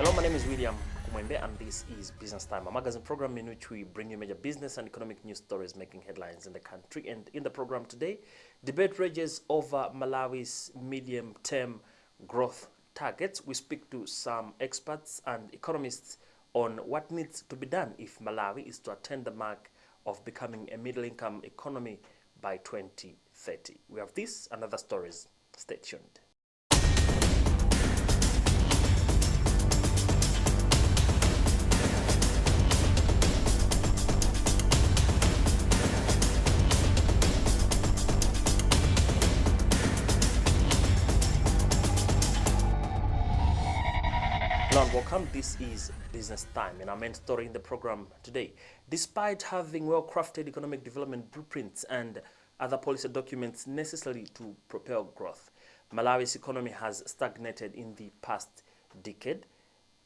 Hello, my name is William Kumwembe, and this is Business Time, a magazine program in which we bring you major business and economic news stories making headlines in the country. And in the program today, debate rages over Malawi's medium-term growth targets. We speak to some experts and economists on what needs to be done if Malawi is to attain the mark of becoming a middle-income economy by 2030. We have this and other stories. Stay tuned. Hello and welcome. This is Business Time, and our main story in the program today. Despite having well-crafted economic development blueprints and other policy documents necessary to propel growth, Malawi's economy has stagnated in the past decade,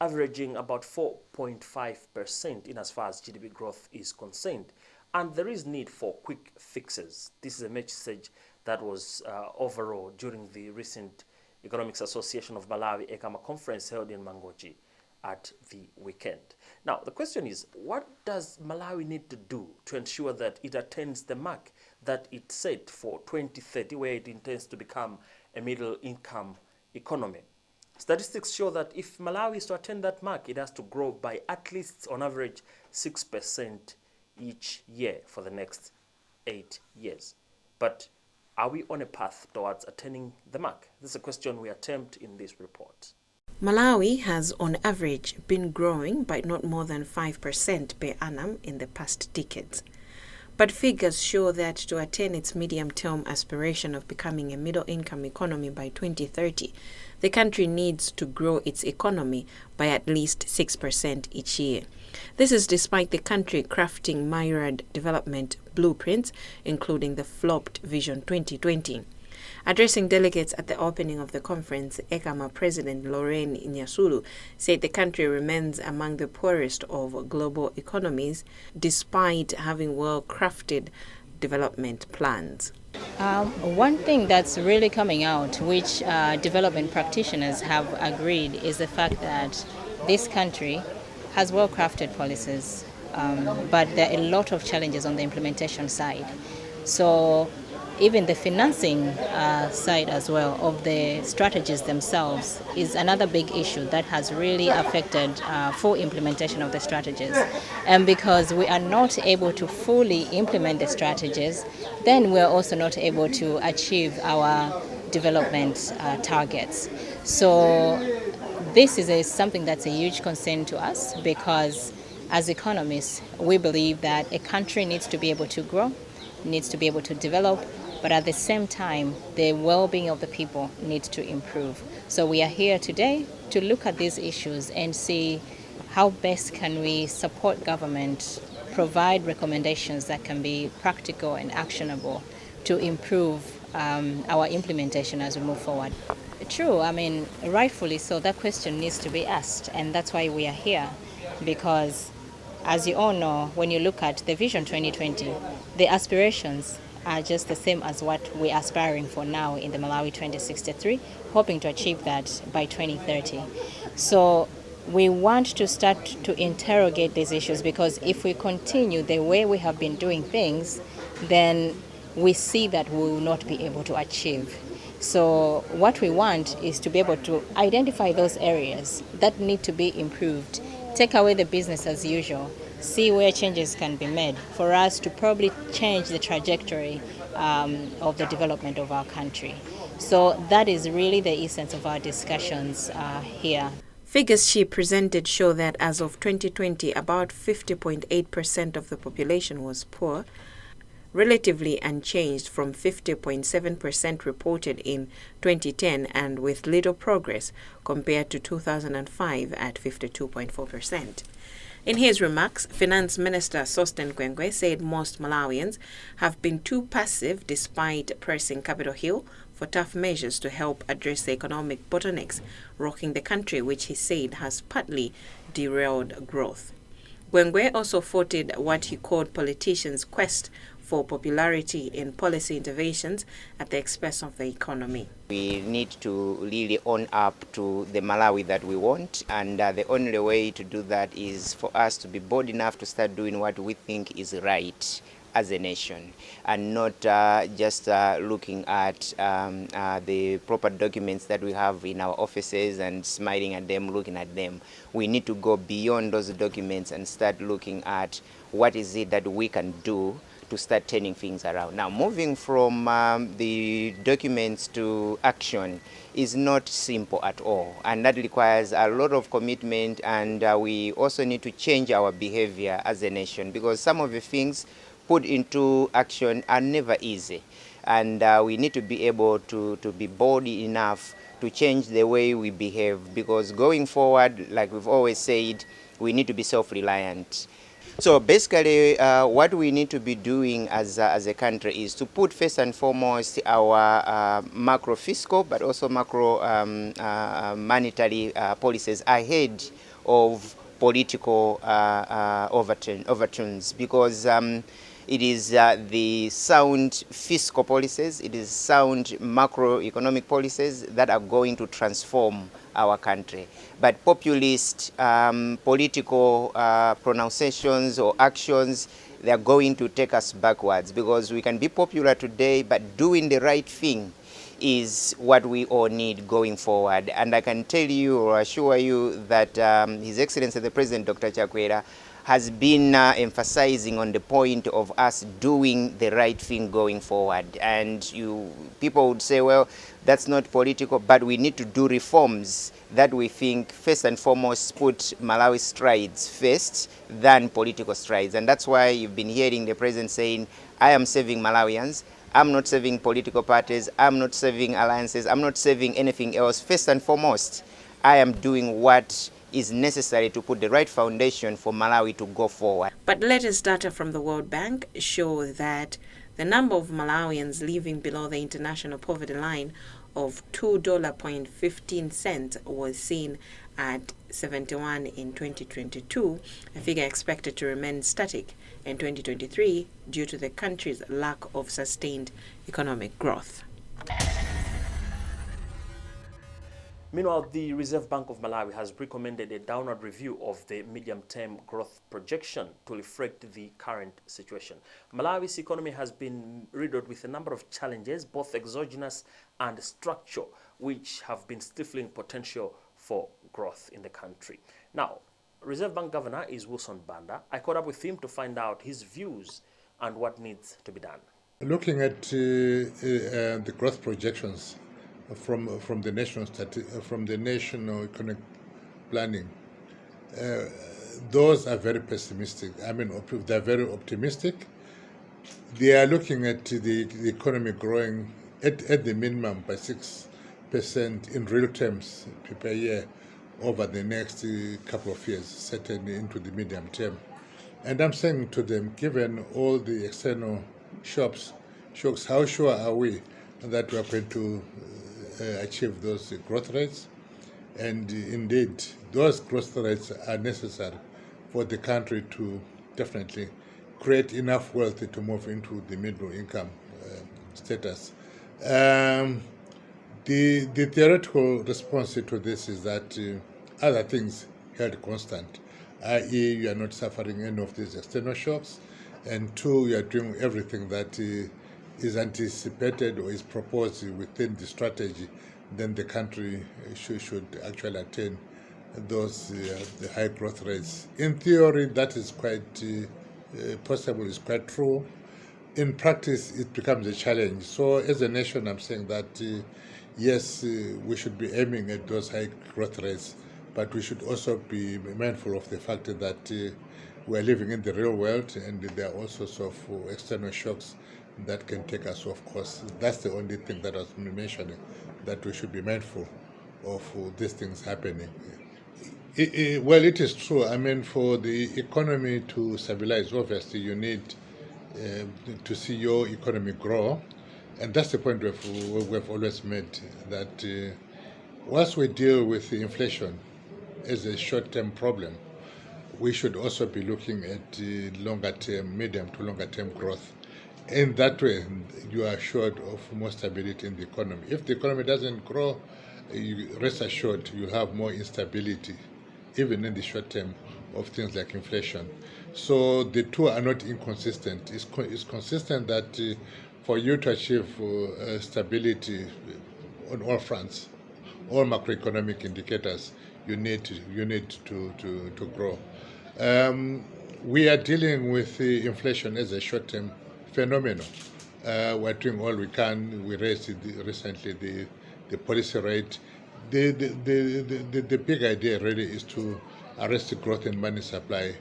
averaging about 4.5% in as far as GDP growth is concerned. And there is need for quick fixes. This is a message that was overall during the recent Economics Association of Malawi ECAMA conference held in Mangochi at the weekend. Now, the question is, what does Malawi need to do to ensure that it attains the mark that it set for 2030, where it intends to become a middle-income economy? Statistics show that if Malawi is to attain that mark, it has to grow by at least, on average, 6% each year for the next 8 years. But are we on a path towards attaining the mark? This is a question we attempt in this report. Malawi has on average been growing by not more than 5% per annum in the past decades. But figures show that to attain its medium-term aspiration of becoming a middle-income economy by 2030, the country needs to grow its economy by at least 6% each year. This is despite the country crafting myriad development blueprints, including the flopped Vision 2020. Addressing delegates at the opening of the conference, ECAMA President Lorraine Nyasulu said the country remains among the poorest of global economies, despite having well-crafted development plans. One thing that's really coming out, which development practitioners have agreed, is the fact that this country has well-crafted policies, but there are a lot of challenges on the implementation side. So even the financing side as well of the strategies themselves is another big issue that has really affected full implementation of the strategies. And because we are not able to fully implement the strategies, then we're also not able to achieve our development targets. So this is something that's a huge concern to us, because as economists, we believe that a country needs to be able to grow, needs to be able to develop, but at the same time, the well-being of the people needs to improve. So we are here today to look at these issues and see how best can we support government, provide recommendations that can be practical and actionable to improve our implementation as we move forward. True, I mean, rightfully so, that question needs to be asked, and that's why we are here, because as you all know, when you look at the Vision 2020, the aspirations are just the same as what we're aspiring for now in the Malawi 2063, hoping to achieve that by 2030. So we want to start to interrogate these issues, because if we continue the way we have been doing things, then we see that we will not be able to achieve. So what we want is to be able to identify those areas that need to be improved, take away the business as usual, see where changes can be made for us to probably change the trajectory of the development of our country. So that is really the essence of our discussions here. Figures she presented show that as of 2020, about 50.8% of the population was poor, relatively unchanged from 50.7% reported in 2010, and with little progress compared to 2005 at 52.4%. In his remarks, Finance Minister Sosthene Gwengwe said most Malawians have been too passive despite pressing Capitol Hill for tough measures to help address the economic bottlenecks rocking the country, which he said has partly derailed growth. Gwengwe also faulted what he called politicians' quest for popularity in policy interventions at the expense of the economy. We need to really own up to the Malawi that we want, and the only way to do that is for us to be bold enough to start doing what we think is right as a nation, and not just looking at the proper documents that we have in our offices and smiling at them, looking at them. We need to go beyond those documents and start looking at what is it that we can do to start turning things around. Now, moving from the documents to action is not simple at all, and that requires a lot of commitment, and we also need to change our behavior as a nation, because some of the things put into action are never easy, and we need to be able to be bold enough to change the way we behave, because going forward, like we've always said, we need to be self-reliant. So basically what we need to be doing as a country is to put first and foremost our macro fiscal but also macro monetary policies ahead of political overtones, because it is the sound fiscal policies, it is sound macroeconomic policies that are going to transform our country. But populist political pronunciations or actions, they are going to take us backwards, because we can be popular today, but doing the right thing is what we all need going forward. And I can tell you or assure you that His Excellency the President Dr. Chakwera has been emphasizing on the point of us doing the right thing going forward. And people would say, well, that's not political, but we need to do reforms that we think first and foremost put Malawi strides first than political strides. And that's why you've been hearing the President saying, I am serving Malawians, I'm not serving political parties, I'm not serving alliances, I'm not serving anything else. First and foremost, I am doing what is necessary to put the right foundation for Malawi to go forward. But latest data from the World Bank show that the number of Malawians living below the international poverty line of $2.15 was seen at 71 in 2022, a figure expected to remain static in 2023 due to the country's lack of sustained economic growth. Meanwhile, the Reserve Bank of Malawi has recommended a downward review of the medium-term growth projection to reflect the current situation. Malawi's economy has been riddled with a number of challenges, both exogenous and structural, which have been stifling potential for growth in the country. Now, Reserve Bank Governor is Wilson Banda. I caught up with him to find out his views and what needs to be done. Looking at the growth projections from the national economic planning, those are very pessimistic. I mean, they're very optimistic. They are looking at the economy growing at the minimum by 6% in real terms per year over the next couple of years, certainly into the medium term. And I'm saying to them, given all the external shocks, how sure are we that we are going to achieve those growth rates? And indeed, those growth rates are necessary for the country to definitely create enough wealth to move into the middle income status. The theoretical response to this is that other things held constant, i.e. you are not suffering any of these external shocks, and two, you are doing everything that is anticipated or is proposed within the strategy, then the country should actually attain those the high growth rates. In theory, that is quite possible, is quite true. In practice, it becomes a challenge. So as a nation, I'm saying that yes, we should be aiming at those high growth rates, but we should also be mindful of the fact that we are living in the real world, and there are all sorts of external shocks that can take us off course. That's the only thing that I was mentioning, that we should be mindful of these things happening. Well, it is true. I mean, for the economy to stabilize, obviously you need to see your economy grow. And that's the point we've always made, that once we deal with the inflation as a short-term problem, we should also be looking at longer-term, medium to longer-term growth. In that way, you are assured of more stability in the economy. If the economy doesn't grow, rest assured you have more instability, even in the short term, of things like inflation. So the two are not inconsistent. It's consistent that for you to achieve stability on all fronts, all macroeconomic indicators, you need to grow. We are dealing with inflation as a short-term phenomenon. We're doing all we can. We raised recently the policy rate. The big idea really is to arrest the growth in money supply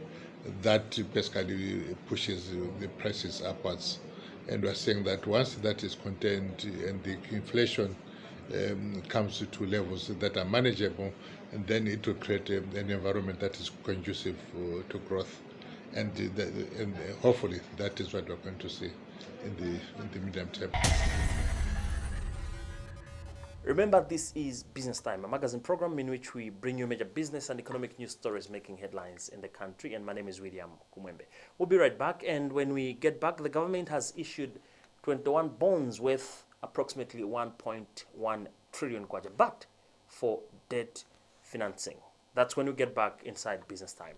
that basically pushes the prices upwards. And we're saying that once that is contained and the inflation comes to levels that are manageable, and then it will create an environment that is conducive to growth. And hopefully that is what we're going to see in the medium term. Remember, this is Business Time, a magazine program in which we bring you major business and economic news stories making headlines in the country. And my name is William Kumwembe. We'll be right back. And when we get back, the government has issued 21 bonds worth approximately 1.1 trillion kwacha, but for debt financing. That's when we get back inside Business Time.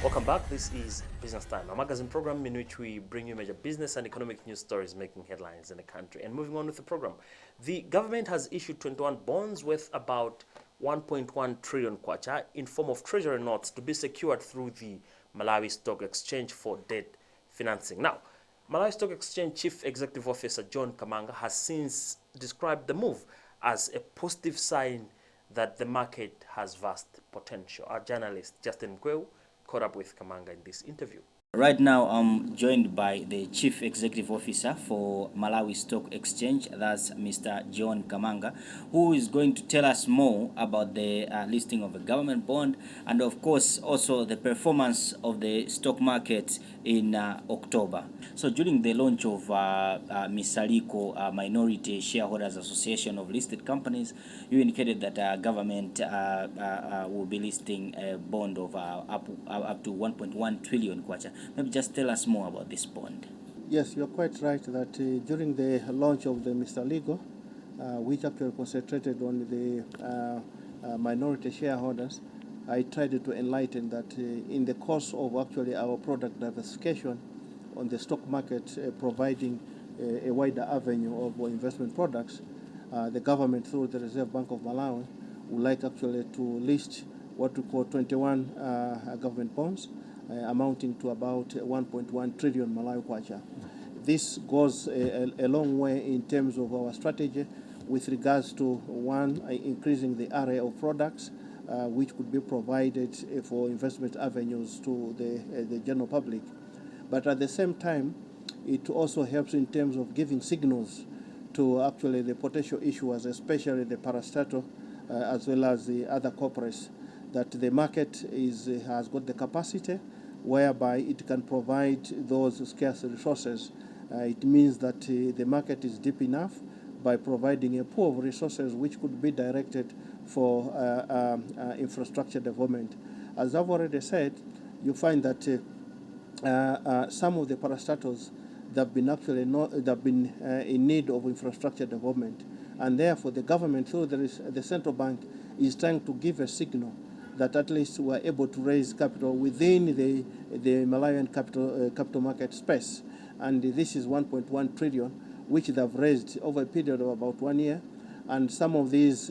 Welcome back. This is Business Time, a magazine program in which we bring you major business and economic news stories making headlines in the country. And moving on with the program, the government has issued 21 bonds worth about 1.1 trillion kwacha in form of treasury notes to be secured through the Malawi Stock Exchange for debt financing. Now, Malawi Stock Exchange Chief Executive Officer John Kamanga has since described the move as a positive sign that the market has vast potential. Our journalist Justin Mkweu caught up with Kamanga in this interview. Right now, I'm joined by the Chief Executive Officer for Malawi Stock Exchange, that's Mr. John Kamanga, who is going to tell us more about the listing of a government bond and, of course, also the performance of the stock market in October. So during the launch of Misaliko Minority Shareholders Association of Listed Companies, you indicated that government will be listing a bond of up to 1.1 trillion kwacha. Maybe just tell us more about this bond. Yes, you're quite right that during the launch of the Mr. Legal, which actually concentrated on the minority shareholders, I tried to enlighten that in the course of actually our product diversification on the stock market, providing a wider avenue of investment products, the government through the Reserve Bank of Malawi would like actually to list what we call 21 government bonds, amounting to about 1.1 trillion Malawi kwacha. This goes a long way in terms of our strategy with regards to, one, increasing the array of products which could be provided for investment avenues to the general public. But at the same time, it also helps in terms of giving signals to actually the potential issuers, especially the parastatal as well as the other corporates, that the market has got the capacity whereby it can provide those scarce resources. It means that the market is deep enough by providing a pool of resources which could be directed for infrastructure development. As I've already said, you find that some of the parastatals that have been actually in need of infrastructure development, and therefore the government through the central bank is trying to give a signal that at least we are able to raise capital within the Malawian capital market space. And this is 1.1 trillion, which they have raised over a period of about 1 year. And some of these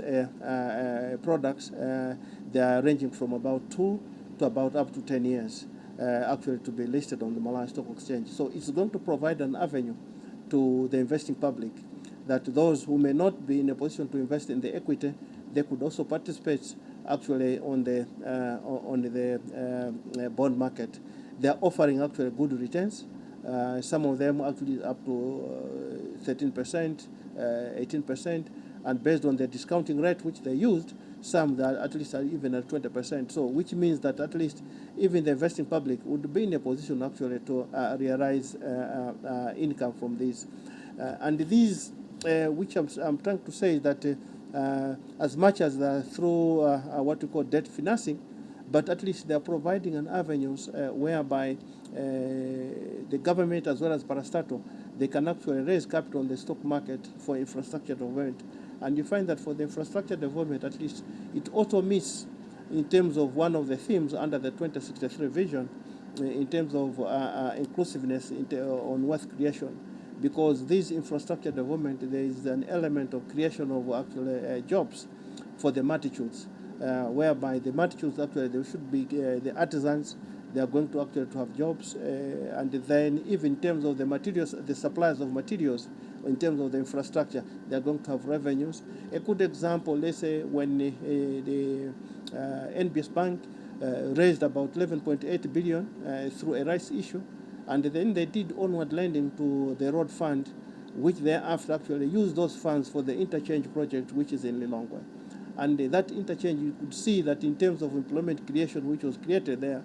products, they are ranging from about 2 to about up to 10 years, actually to be listed on the Malawi Stock Exchange. So it's going to provide an avenue to the investing public that those who may not be in a position to invest in the equity, they could also participate actually on the bond market. They are offering actually good returns. Some of them actually up to 13%, 18%, and based on the discounting rate which they used, some that at least are even at 20%. So, which means that at least even the investing public would be in a position actually to realize income from this. And these, which I'm trying to say that as much as through what we call debt financing, but at least they are providing an avenues whereby the government as well as parastatal, they can actually raise capital on the stock market for infrastructure development. And you find that for the infrastructure development, at least it also meets in terms of one of the themes under the 2063 vision in terms of inclusiveness on wealth creation. Because this infrastructure development, there is an element of creation of actually jobs for the multitudes, whereby the multitudes actually there should be the artisans, they are going to actually to have jobs, and then even in terms of the materials, the suppliers of materials, in terms of the infrastructure, they are going to have revenues. A good example, let's say when the NBS Bank raised about 11.8 billion through a rights issue, and then they did onward lending to the road fund, which thereafter actually used those funds for the interchange project, which is in Lilongwe. And that interchange, you could see that in terms of employment creation, which was created there,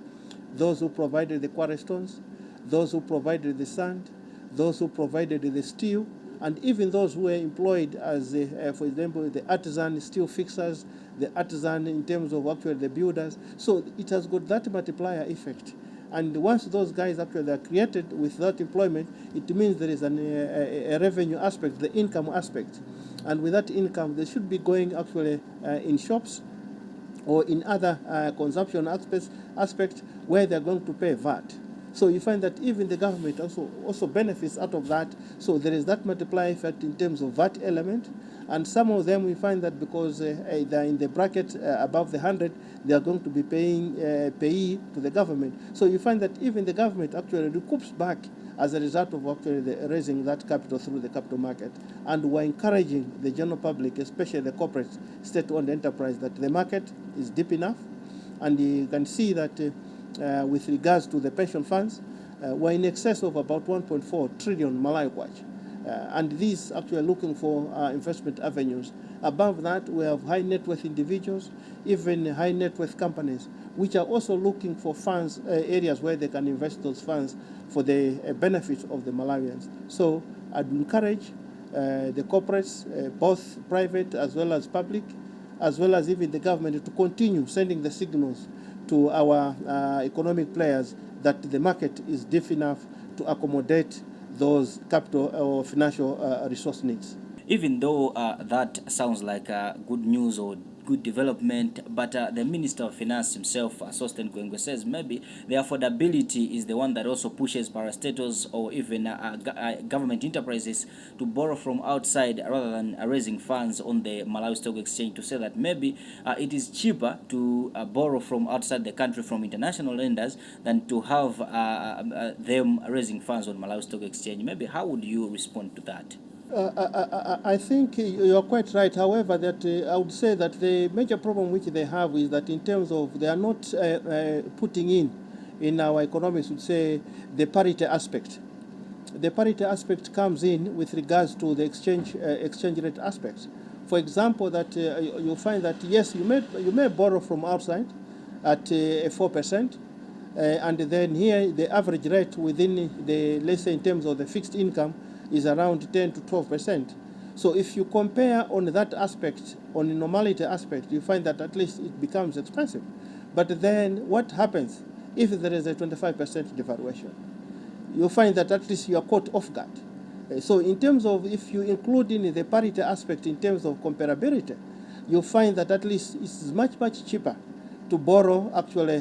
those who provided the quarry stones, those who provided the sand, those who provided the steel, and even those who were employed as, for example, the artisan steel fixers, the artisan in terms of actually the builders. So it has got that multiplier effect. And once those guys actually are created with that employment, it means there is a revenue aspect, the income aspect. And with that income, they should be going actually in shops or in other consumption aspects where they're going to pay VAT. So you find that even the government also benefits out of that. So there is that multiplier effect in terms of VAT element. And some of them we find that because they're in the bracket above the 100, they are going to be paying payee to the government. So you find that even the government actually recoups back as a result of actually raising that capital through the capital market. And we're encouraging the general public, especially the corporate state-owned enterprise, that the market is deep enough. And you can see that with regards to the pension funds, we're in excess of about 1.4 trillion Malawi kwacha. And these actually looking for investment avenues. Above that, we have high net worth individuals, even high net worth companies, which are also looking for funds, areas where they can invest those funds for the benefit of the Malawians. So I'd encourage the corporates, both private as well as public, as well as even the government, to continue sending the signals to our economic players that the market is deep enough to accommodate those capital or financial resource needs. Even though that sounds like good news or good development, but the Minister of Finance himself, Sosthene Gwengwe, says maybe the affordability is the one that also pushes parastatals or even government enterprises to borrow from outside rather than raising funds on the Malawi Stock Exchange, to say that maybe it is cheaper to borrow from outside the country from international lenders than to have them raising funds on Malawi Stock Exchange. Maybe how would you respond to that? I think you are quite right. However, that I would say that the major problem which they have is that in terms of they are not putting in our economics, would say the parity aspect. The parity aspect comes in with regards to the exchange rate aspects. For example, that you'll find that yes, you may borrow from outside at 4%, and then here the average rate within the, let's say in terms of the fixed income, is around 10 to 12%. So if you compare on that aspect, on the normality aspect, you find that at least it becomes expensive. But then what happens if there is a 25% devaluation? You find that at least you are caught off guard. So in terms of, if you include in the parity aspect in terms of comparability, you find that at least it's much, much cheaper to borrow actually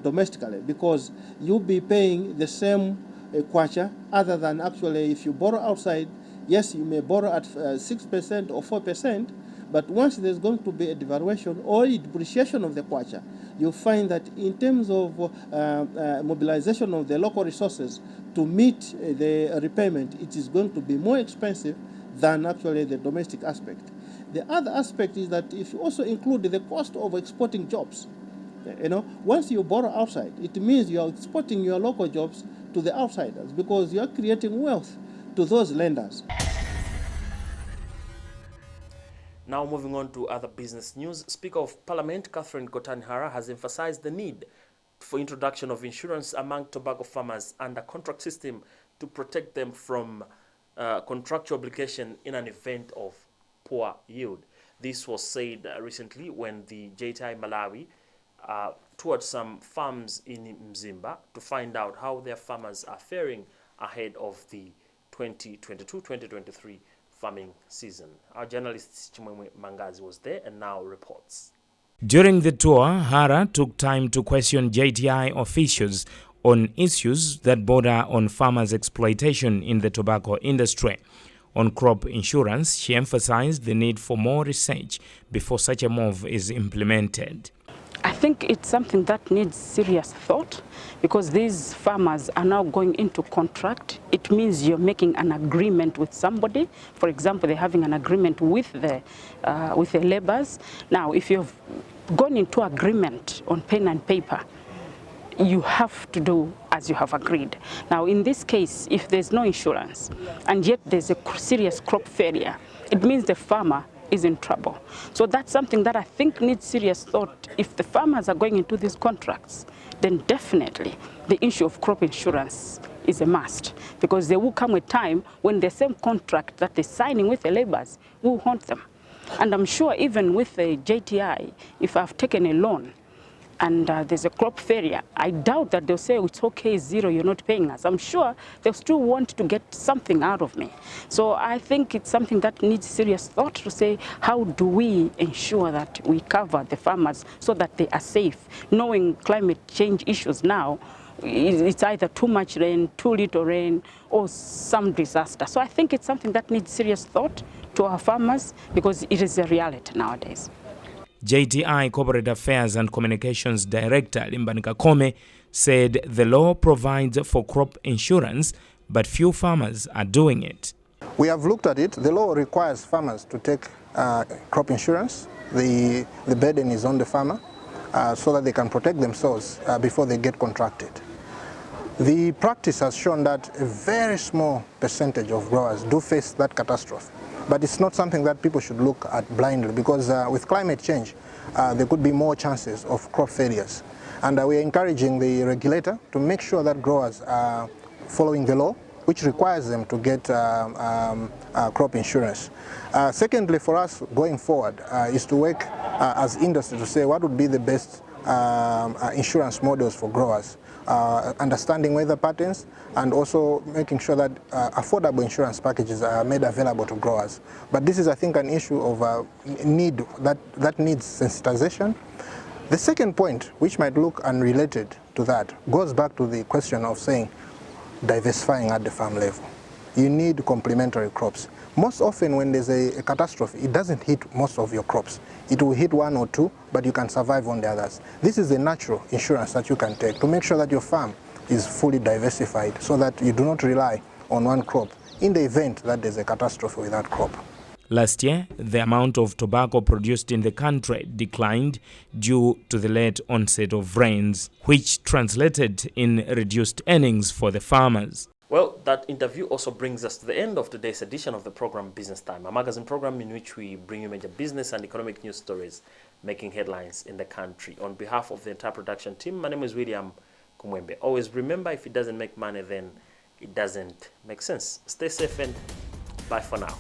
domestically, because you'll be paying the same kwacha, other than actually if you borrow outside, yes, you may borrow at 6% or 4%, but once there's going to be a devaluation or a depreciation of the kwacha, you find that in terms of mobilization of the local resources to meet the repayment, it is going to be more expensive than actually the domestic aspect. The other aspect is that if you also include the cost of exporting jobs, once you borrow outside, it means you are exporting your local jobs to the outsiders, because you are creating wealth to those lenders. Now moving on to other business news, Speaker of Parliament Catherine Kotanihara has emphasized the need for introduction of insurance among tobacco farmers and a contract system to protect them from contractual obligation in an event of poor yield. This was said recently when the JTI Malawi toured some farms in Mzimba to find out how their farmers are faring ahead of the 2022-2023 farming season. Our journalist Chimwemwe Mangazi was there and now reports. During the tour, Hara took time to question JTI officials on issues that border on farmers' exploitation in the tobacco industry. On crop insurance, she emphasized the need for more research before such a move is implemented. I think it's something that needs serious thought, because these farmers are now going into contract. It means you're making an agreement with somebody. For example, they're having an agreement with the laborers. Now, if you've gone into agreement on pen and paper, you have to do as you have agreed. Now, in this case, if there's no insurance and yet there's a serious crop failure, it means the farmer is in trouble. So that's something that I think needs serious thought. If the farmers are going into these contracts, then definitely the issue of crop insurance is a must, because there will come a time when the same contract that they're signing with the laborers will haunt them. And I'm sure even with the JTI, if I've taken a loan and there's a crop failure, I doubt that they'll say, oh, it's okay, zero, you're not paying us. I'm sure they'll still want to get something out of me. So I think it's something that needs serious thought to say, how do we ensure that we cover the farmers so that they are safe? Knowing climate change issues now, it's either too much rain, too little rain, or some disaster. So I think it's something that needs serious thought to our farmers, because it is a reality nowadays. JTI Corporate Affairs and Communications Director Limbani Kakome said the law provides for crop insurance, but few farmers are doing it. We have looked at it. The law requires farmers to take crop insurance. The burden is on the farmer so that they can protect themselves before they get contracted. The practice has shown that a very small percentage of growers do face that catastrophe. But it's not something that people should look at blindly, because with climate change, there could be more chances of crop failures. And we are encouraging the regulator to make sure that growers are following the law, which requires them to get crop insurance. Secondly, for us going forward is to work as industry to say what would be the best insurance models for growers. Understanding weather patterns, and also making sure that affordable insurance packages are made available to growers. But this is, I think, an issue of need that needs sensitization. The second point, which might look unrelated to that, goes back to the question of saying diversifying at the farm level. You need complementary crops. Most often when there's a catastrophe, it doesn't hit most of your crops. It will hit one or two, but you can survive on the others. This is a natural insurance that you can take to make sure that your farm is fully diversified, so that you do not rely on one crop in the event that there's a catastrophe with that crop. Last year, the amount of tobacco produced in the country declined due to the late onset of rains, which translated in reduced earnings for the farmers. Well, that interview also brings us to the end of today's edition of the program Business Time, a magazine program in which we bring you major business and economic news stories making headlines in the country. On behalf of the entire production team, my name is William Kumwembe. Always remember, if it doesn't make money, then it doesn't make sense. Stay safe and bye for now.